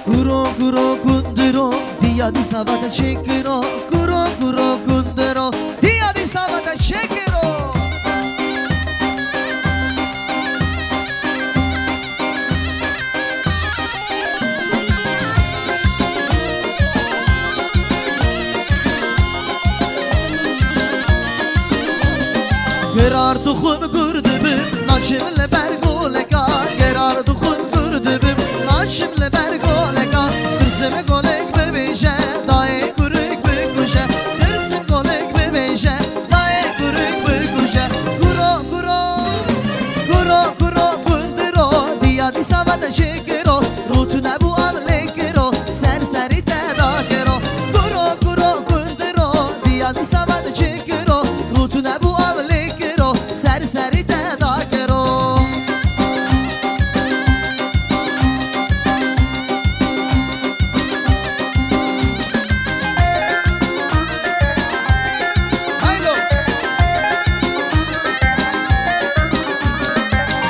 Kuro kuro kundero dia di sabata çekiro. Kuro kuro kundero dia di sabata çekiro. Gerar dukhun gurdubim naçimle bergoleka. Gerar dukhun gurdubim naçimle bergoleka. Dırsımı golek bebeşe daye kuruk bükuşe. Dırsım golek bebeşe daye kuruk bükuşe. Kuro kuro kuro kuro kundiro diya di savada çekiro. Rutuna bu avlekiro serseri tedakiro. Kuro kuro kundiro diya di savada çekiro. Rutuna bu avlekiro serseri tedakiro.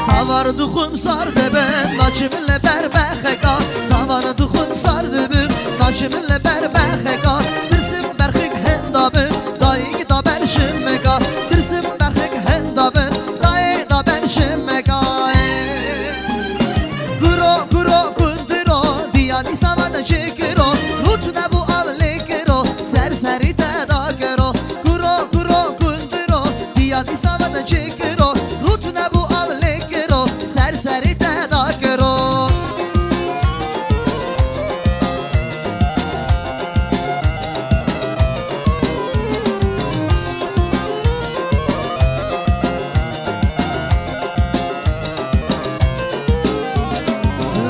Savarduxum sardibim naçimle berbexeka. Savarduxum sardibim naçimle berbexeka. Dırsım berxik hendabim dayı da berşimmeka. Dırsım berxik hendabim dayı da berşimmeka. Kuro kuro kundiro diya di savada çekiro. Rutuna bu avlekiro serseri tedakiro. Kuro kuro kundiro diya di savada çekiro. Rutuna bu avlekiro serseri tedakiro.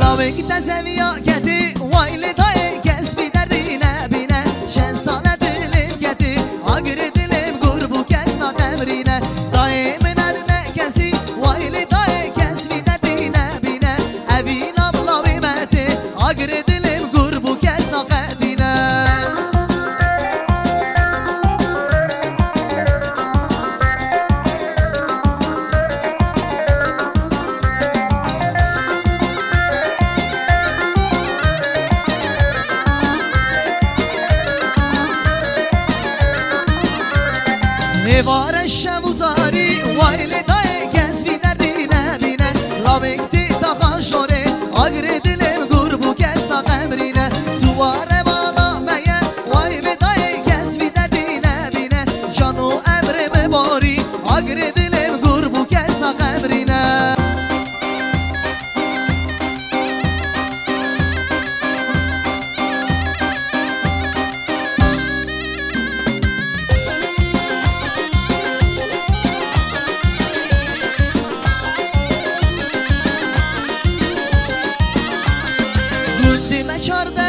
Lavek tezeviya geti vayli daye kesbi derdine bine. Şen sale dilim geti agri dilim gurbu kesna emrine. Dayemin eline kesi vayli daye kesbi derdine bine. Evin ablavi meti agri dilim gurbu kesna edine. Evare şevutari vayli daye kesbi derdine bine. Lavekti takan şore agri dilim gurbu kesna emrine. Duvare bağlamaya vayli daye kesbi derdine bine. Canu emrimi bari agri dilim gurbu kesna emrine. Gündime çarde